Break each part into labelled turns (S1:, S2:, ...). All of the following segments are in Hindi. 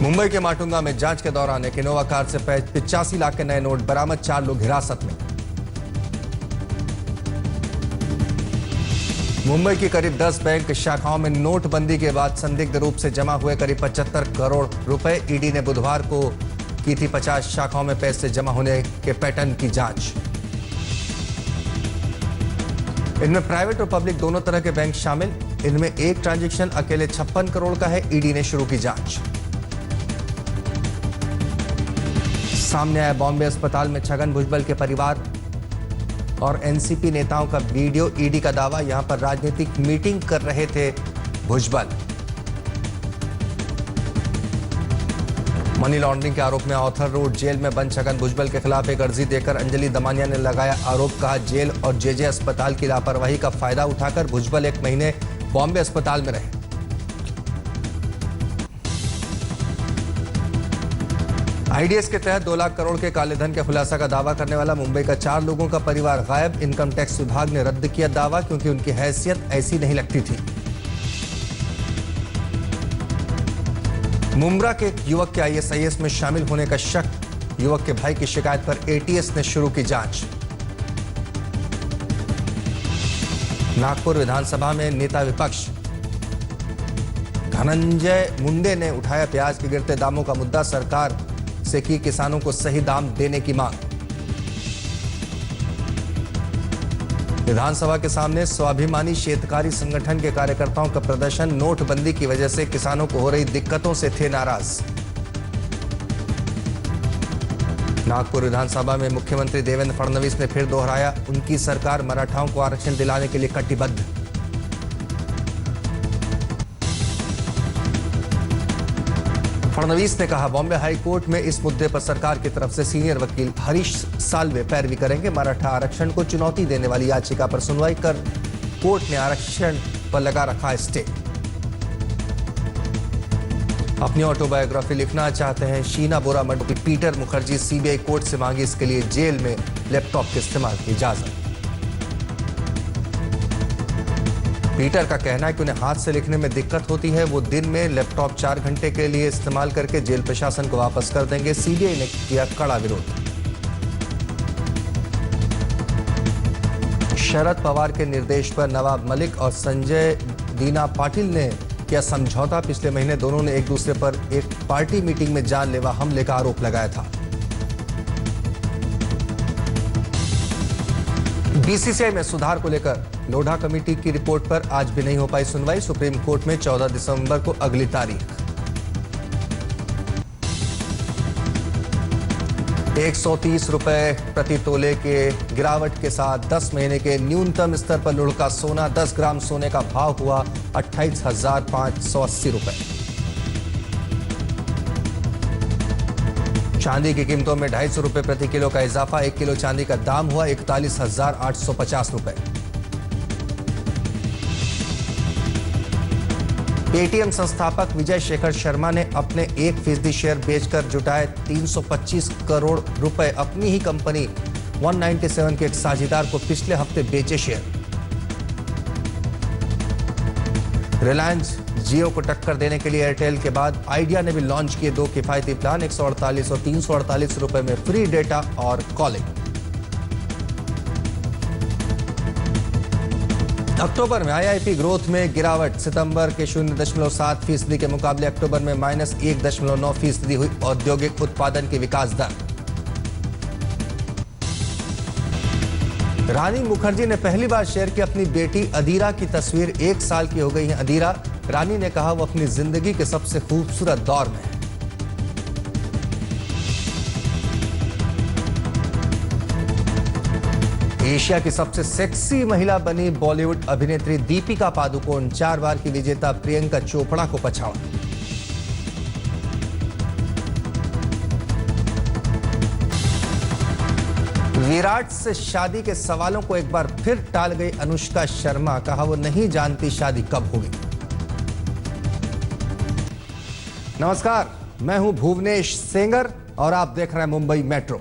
S1: मुंबई के माटुंगा में जांच के दौरान एक इनोवा कार से 85 लाख के नए नोट बरामद, 4 लोग हिरासत में। मुंबई की करीब 10 बैंक शाखाओं में नोटबंदी के बाद संदिग्ध रूप से जमा हुए करीब 75 करोड़ रुपए। ईडी ने बुधवार को की थी 50 शाखाओं में पैसे जमा होने के पैटर्न की जांच। इनमें प्राइवेट और पब्लिक दोनों तरह के बैंक शामिल। इनमें एक ट्रांजैक्शन अकेले 56 करोड़ का है। ईडी ने शुरू की जांच। सामने आया बॉम्बे अस्पताल में छगन भुजबल के परिवार और एनसीपी नेताओं का वीडियो। ईडी का दावा, यहां पर राजनीतिक मीटिंग कर रहे थे भुजबल। मनी लॉन्ड्रिंग के आरोप में ऑथर रोड जेल में बंद छगन भुजबल के खिलाफ एक अर्जी देकर अंजलि दमानिया ने लगाया आरोप। कहा, जेल और जेजे अस्पताल की लापरवाही का फायदा उठाकर भुजबल 1 महीने बॉम्बे अस्पताल में रहे। आईडीएस के तहत 2 लाख करोड़ के कालेधन के खुलासा का दावा करने वाला मुंबई का 4 लोगों का परिवार गायब। इनकम टैक्स विभाग ने रद्द किया दावा क्योंकि उनकी हैसियत ऐसी नहीं लगती थी। मुंब्रा के एक युवक के आईएसआईएस में शामिल होने का शक। युवक के भाई की शिकायत पर एटीएस ने शुरू की जांच। नागपुर विधानसभा में नेता विपक्ष धनंजय मुंडे ने उठाया प्याज के गिरते दामों का मुद्दा। सरकार से की किसानों को सही दाम देने की मांग। विधानसभा के सामने स्वाभिमानी शेतकारी संगठन के कार्यकर्ताओं का प्रदर्शन। नोटबंदी की वजह से किसानों को हो रही दिक्कतों से थे नाराज। नागपुर विधानसभा में मुख्यमंत्री देवेंद्र फडणवीस ने फिर दोहराया, उनकी सरकार मराठाओं को आरक्षण दिलाने के लिए कटिबद्ध। फडणवीस ने कहा, बॉम्बे हाई कोर्ट में इस मुद्दे पर सरकार की तरफ से सीनियर वकील हरीश साल्वे पैरवी करेंगे। मराठा आरक्षण को चुनौती देने वाली याचिका पर सुनवाई कर कोर्ट ने आरक्षण पर लगा रखा स्टे। अपनी ऑटोबायोग्राफी लिखना चाहते हैं शीना बोरा मंडल। पीटर मुखर्जी सीबीआई कोर्ट से मांगी इसके लिए जेल में लैपटॉप के इस्तेमाल की इजाजत। पीटर का कहना है कि उन्हें हाथ से लिखने में दिक्कत होती है। वो दिन में लैपटॉप 4 घंटे के लिए इस्तेमाल करके जेल प्रशासन को वापस कर देंगे। सीबीआई ने किया कड़ा विरोध। शरद पवार के निर्देश पर नवाब मलिक और संजय दीना पाटिल ने किया समझौता। पिछले महीने दोनों ने एक दूसरे पर एक पार्टी मीटिंग में जानलेवा हमले का आरोप लगाया था। बीसीसीआई में सुधार को लेकर लोढ़ा कमेटी की रिपोर्ट पर आज भी नहीं हो पाई सुनवाई। सुप्रीम कोर्ट में 14 दिसंबर को अगली तारीख। 130 रुपए प्रति तोले के गिरावट के साथ 10 महीने के न्यूनतम स्तर पर लुढ़का सोना। 10 ग्राम सोने का भाव हुआ 28,580 रुपए। चांदी की कीमतों में 250 रुपए प्रति किलो का इजाफा। 1 किलो चांदी का दाम हुआ 41,850 रुपए। पेटीएम संस्थापक विजय शेखर शर्मा ने अपने 1% शेयर बेचकर जुटाए 325 करोड़ रुपए। अपनी ही कंपनी 197 के एक साझेदार को पिछले हफ्ते बेचे शेयर। रिलायंस जियो को टक्कर देने के लिए एयरटेल के बाद आइडिया ने भी लॉन्च किए 2 किफायती प्लान। 148 और 348 रुपए में फ्री डेटा और कॉलिंग। अक्टूबर में आईआईपी ग्रोथ में गिरावट। सितंबर के 0.7% के मुकाबले अक्टूबर में -1.9% हुई औद्योगिक उत्पादन की विकास दर। रानी मुखर्जी ने पहली बार शेयर की अपनी बेटी अदीरा की तस्वीर। 1 साल की हो गई है अदीरा। रानी ने कहा, वो अपनी जिंदगी के सबसे खूबसूरत दौर में है। एशिया की सबसे सेक्सी महिला बनी बॉलीवुड अभिनेत्री दीपिका पादुकोण। 4 बार की विजेता प्रियंका चोपड़ा को पछाड़ा। विराट से शादी के सवालों को एक बार फिर टाल गई अनुष्का शर्मा। कहा, वो नहीं जानती शादी कब होगी। नमस्कार, मैं हूं भुवनेश सेंगर और आप देख रहे हैं मुंबई मेट्रो।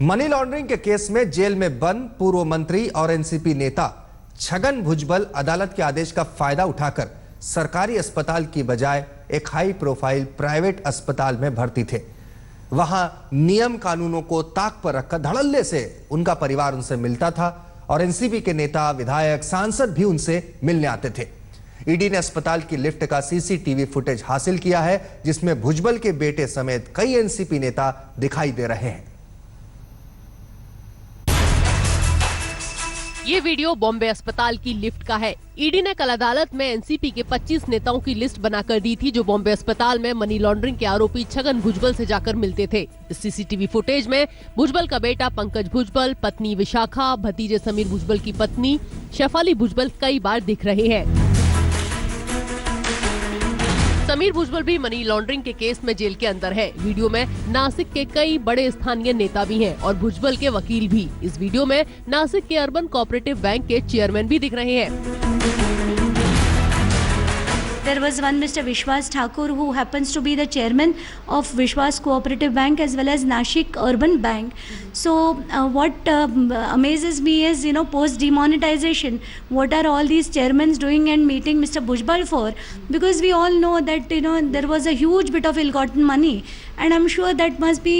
S1: मनी लॉन्ड्रिंग के केस में जेल में बंद पूर्व मंत्री और एनसीपी नेता छगन भुजबल अदालत के आदेश का फायदा उठाकर सरकारी अस्पताल की बजाय एक हाई प्रोफाइल प्राइवेट अस्पताल में भर्ती थे। वहां नियम कानूनों को ताक पर रखकर धड़ल्ले से उनका परिवार उनसे मिलता था और एनसीपी के नेता, विधायक, सांसद भी उनसे मिलने आते थे। ईडी ने अस्पताल की लिफ्ट का सीसीटीवी फुटेज हासिल किया है, जिसमें भुजबल के बेटे समेत कई एनसीपी नेता दिखाई दे रहे हैं।
S2: ये वीडियो बॉम्बे अस्पताल की लिफ्ट का है। ईडी ने कल अदालत में एनसीपी के 25 नेताओं की लिस्ट बनाकर दी थी, जो बॉम्बे अस्पताल में मनी लॉन्ड्रिंग के आरोपी छगन भुजबल से जाकर मिलते थे। इस सीसीटीवी फुटेज में भुजबल का बेटा पंकज भुजबल, पत्नी विशाखा, भतीजे समीर भुजबल की पत्नी शेफाली भुजबल कई बार दिख रहे हैं। समीर भुजबल भी मनी लॉन्ड्रिंग के केस में जेल के अंदर है। वीडियो में नासिक के कई बड़े स्थानीय नेता भी हैं और भुजबल के वकील भी। इस वीडियो में नासिक के अर्बन कोऑपरेटिव बैंक के चेयरमैन भी दिख रहे हैं।
S3: There was one Mr. Vishwas Thakur who happens to be the chairman of Vishwas Cooperative Bank as well as Nashik Urban Bank. So what amazes me is, post demonetization, what are all these chairmen doing and meeting Mr. Bhujbal for? Because we all know that there was a huge bit of ill-gotten money, and I'm sure that must be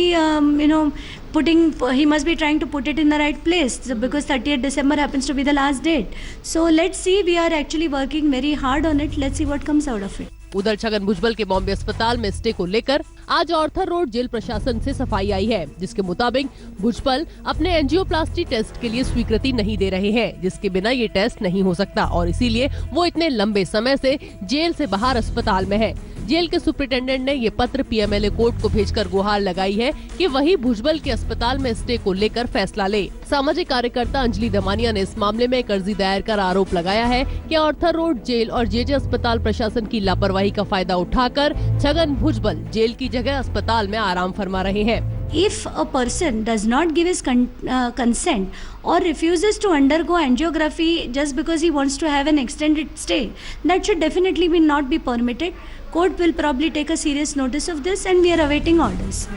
S3: he must be trying to put it in the right place, because 30th December happens to be the last date. So let's see, we are actually working very hard on it. Let's see what comes out of it.
S2: उधर छगन भुजबल के बॉम्बे अस्पताल में स्टे को लेकर आज आर्थर रोड जेल प्रशासन से सफाई आई है, जिसके मुताबिक भुजबल अपने एंजियोप्लास्टी टेस्ट के लिए स्वीकृति नहीं दे रहे हैं, जिसके बिना ये टेस्ट नहीं हो सकता और इसीलिए वो इतने लंबे समय से जेल से बाहर अस्पताल में है। जेल के सुपरिटेंडेंट ने ये पत्र पीएमएलए कोर्ट को भेजकर गुहार लगाई है कि वही भुजबल के अस्पताल में स्टे को लेकर फैसला ले। सामाजिक कार्यकर्ता अंजलि दमानिया ने इस मामले में एक अर्जी दायर कर आरोप लगाया है कि आर्थर रोड जेल और जेजे अस्पताल प्रशासन की लापरवाही का फायदा उठाकर छगन भुजबल जेल की जगह अस्पताल में आराम फरमा रहे हैं।
S3: If a person does not give his consent or refuses to undergo angiography just because he wants to have an extended stay, that should definitely not be permitted. Court will probably take a serious notice of this and we are awaiting orders.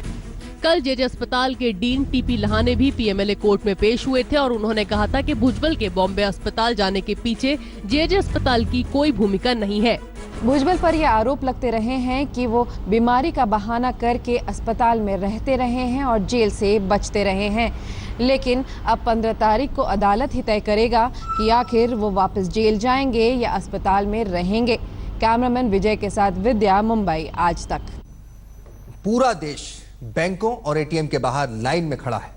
S2: कल जेजे अस्पताल के डीन टीपी लहाने भी पीएमएलए कोर्ट में पेश हुए थे और उन्होंने कहा था कि भुजबल के बॉम्बे अस्पताल जाने के पीछे जेजे अस्पताल की कोई भूमिका नहीं है।
S4: भुजबल पर यह आरोप लगते रहे हैं कि वो बीमारी का बहाना करके अस्पताल में रहते रहे हैं और जेल से बचते रहे हैं, लेकिन अब 15 तारीख को अदालत ही तय करेगा कि आखिर वो वापस जेल जाएंगे या अस्पताल में रहेंगे। कैमरामैन विजय के साथ विद्या, मुंबई आज तक।
S1: पूरा देश बैंकों और एटीएम के बाहर लाइन में खड़ा है।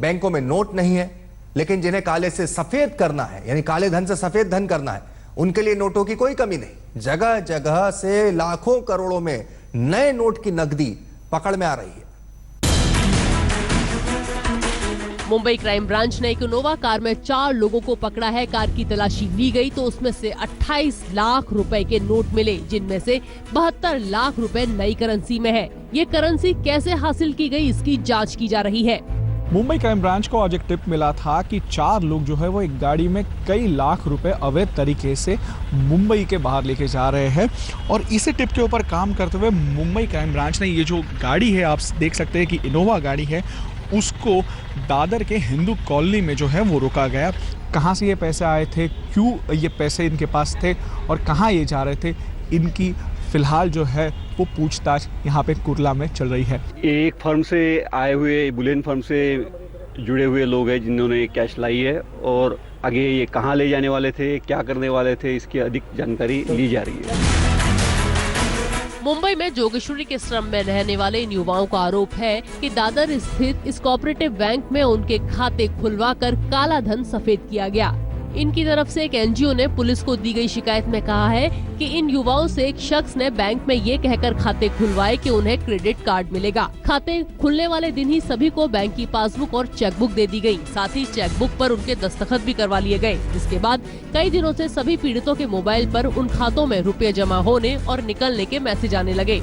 S1: बैंकों में नोट नहीं है, लेकिन जिन्हें काले से सफेद करना है, यानी काले धन से सफेद धन करना है, उनके लिए नोटों की कोई कमी नहीं। जगह जगह से लाखों करोड़ों में नए नोट की नकदी पकड़ में आ रही है।
S2: मुंबई क्राइम ब्रांच ने एक इनोवा कार में 4 लोगों को पकड़ा है। कार की तलाशी ली गई तो उसमें से 28 लाख रुपए के नोट मिले, जिनमें से 72 लाख रुपए नई करेंसी में है। ये करेंसी कैसे हासिल की गई, इसकी जांच की जा रही है।
S5: मुंबई क्राइम ब्रांच को आज एक टिप मिला था कि 4 लोग जो है वो एक गाड़ी में कई लाख रुपए अवैध तरीके से मुंबई के बाहर लेके जा रहे हैं और इसी टिप के ऊपर काम करते हुए मुंबई क्राइम ब्रांच ने ये जो गाड़ी है, आप देख सकते हैं कि इनोवा गाड़ी है, उसको दादर के हिंदू कॉलोनी में जो है वो रोका गया। कहाँ से ये पैसे आए थे, क्यों ये पैसे इनके पास थे और कहाँ ये जा रहे थे, इनकी फिलहाल जो है वो पूछताछ यहाँ पे कुर्ला में चल रही है।
S6: एक फर्म से आए हुए, बुलियन फर्म से जुड़े हुए लोग हैं जिन्होंने कैश लाई है और आगे ये कहाँ ले जाने वाले थे, क्या करने वाले थे, इसकी अधिक जानकारी ली जा रही है।
S2: मुंबई में जोगेश्वरी के श्रम में रहने वाले इन युवाओं का आरोप है कि दादर स्थित इस कोऑपरेटिव बैंक में उनके खाते खुलवाकर काला धन सफेद किया गया। इनकी तरफ से एक एनजीओ ने पुलिस को दी गई शिकायत में कहा है कि इन युवाओं से एक शख्स ने बैंक में ये कहकर खाते खुलवाए कि उन्हें क्रेडिट कार्ड मिलेगा। खाते खुलने वाले दिन ही सभी को बैंक की पासबुक और चेकबुक दे दी गई। साथ ही चेकबुक पर उनके दस्तखत भी करवा लिए गए। जिसके बाद कई दिनों से सभी पीड़ितों के मोबाइल पर उन खातों में रुपए जमा होने और निकलने के मैसेज आने लगे।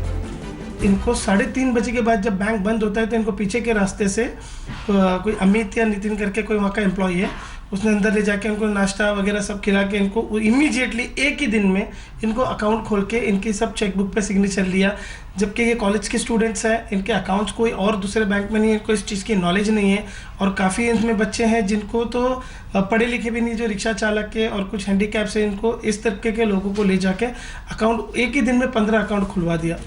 S7: इनको 3:30 बजे के बाद जब बैंक बंद होता है तो इनको पीछे के रास्ते से कोई अमित या नितिन करके कोई वहाँ का एम्प्लॉई है, उसने अंदर ले जाके उनको नाश्ता वगैरह सब खिला के इनको इमीडिएटली एक ही दिन में इनको अकाउंट खोल के इनकी सब चेकबुक पे सिग्नेचर लिया। जबकि ये कॉलेज के स्टूडेंट्स हैं, इनके अकाउंट्स कोई और दूसरे बैंक में नहीं है, इनको इस चीज़ की नॉलेज नहीं है। और काफ़ी इनमें बच्चे हैं जिनको तो पढ़े लिखे भी नहीं, जो रिक्शा चालक के और कुछ हैंडीकैप से, इनको इस तरीके के लोगों को ले जाके अकाउंट एक ही दिन में 15 अकाउंट खुलवा दिया।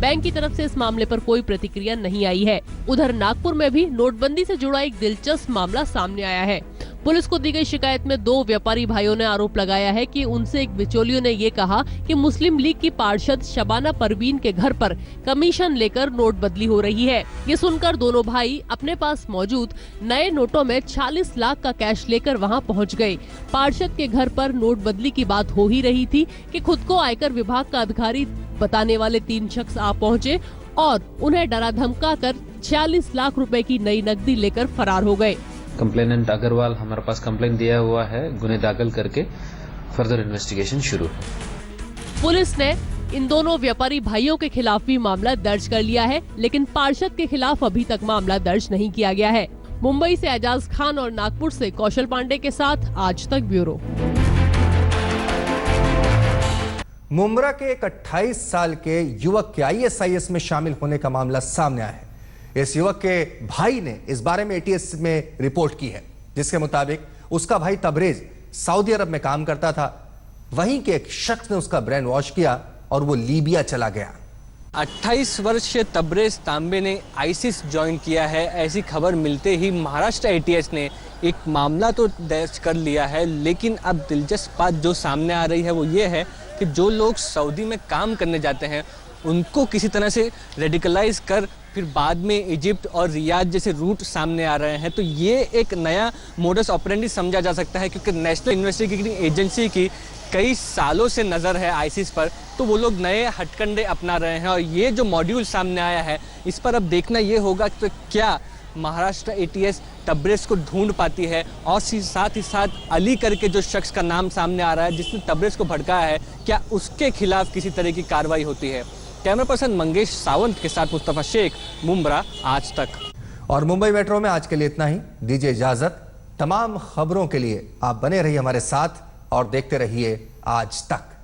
S2: बैंक की तरफ से इस मामले पर कोई प्रतिक्रिया नहीं आई है। उधर नागपुर में भी नोटबंदी से जुड़ा एक दिलचस्प मामला सामने आया है। पुलिस को दी गई शिकायत में 2 व्यापारी भाइयों ने आरोप लगाया है कि उनसे एक बिचौलियों ने ये कहा कि मुस्लिम लीग की पार्षद शबाना परवीन के घर पर कमीशन लेकर नोट बदली हो रही है। ये सुनकर दोनों भाई अपने पास मौजूद नए नोटों में 40 लाख का कैश लेकर वहां पहुंच गए। पार्षद के घर पर नोट बदली की बात हो ही रही थी कि खुद को आयकर विभाग का अधिकारी बताने वाले 3 शख्स आ पहुंचे और उन्हें डरा धमका कर 46 लाख रुपए की नई नकदी लेकर फरार हो गए।
S8: कंप्लेनेंट अग्रवाल हमारे पास कंप्लेन दिया हुआ है, गुने दाखिल करके फर्दर इन्वेस्टिगेशन शुरू है।
S2: पुलिस ने इन दोनों व्यापारी भाइयों के खिलाफ भी मामला दर्ज कर लिया है, लेकिन पार्षद के खिलाफ अभी तक मामला दर्ज नहीं किया गया है। मुंबई से एजाज खान और नागपुर से कौशल पांडे के साथ आज तक ब्यूरो।
S1: मुंब्रा के एक 28 साल के युवक के ISIS में शामिल होने का मामला सामने आया है। इस युवक के भाई ने इस बारे में ATS में रिपोर्ट की है, जिसके मुताबिक उसका भाई तबरेज सऊदी अरब में काम करता था। वहीं के एक शख्स ने उसका ब्रेन वॉश किया और वो लीबिया चला गया।
S9: 28 वर्षीय तबरेज तांबे ने ISIS ज्वाइन किया है। ऐसी खबर मिलते ही महाराष्ट्र ATS ने एक मामला तो दर्ज कर लिया है, लेकिन अब दिलचस्प बात जो सामने आ रही है वो ये है कि जो लोग सऊदी में काम करने जाते हैं उनको किसी तरह से रेडिकलाइज कर फिर बाद में इजिप्ट और रियाद जैसे रूट सामने आ रहे हैं। तो ये एक नया मोडस ऑपरेंडी समझा जा सकता है, क्योंकि नेशनल इन्वेस्टिगेटिंग एजेंसी की कई सालों से नज़र है ISIS पर, तो वो लोग नए हथकंडे अपना रहे हैं। और ये जो मॉड्यूल सामने आया है, इस पर अब देखना ये होगा कि क्या महाराष्ट्र ATS तबरेज को ढूंढ पाती है, और साथ ही साथ अली करके जो शख्स का नाम सामने आ रहा है जिसने तबरेज को भड़काया है, क्या उसके खिलाफ किसी तरह की कार्रवाई होती है। कैमरा पर्सन मंगेश सावंत के साथ मुस्तफा शेख, मुंब्रा, आज तक।
S1: और मुंबई मेट्रो में आज के लिए इतना ही। दीजिए इजाजत। तमाम खबरों के लिए आप बने रहिए हमारे साथ और देखते रहिए आज तक।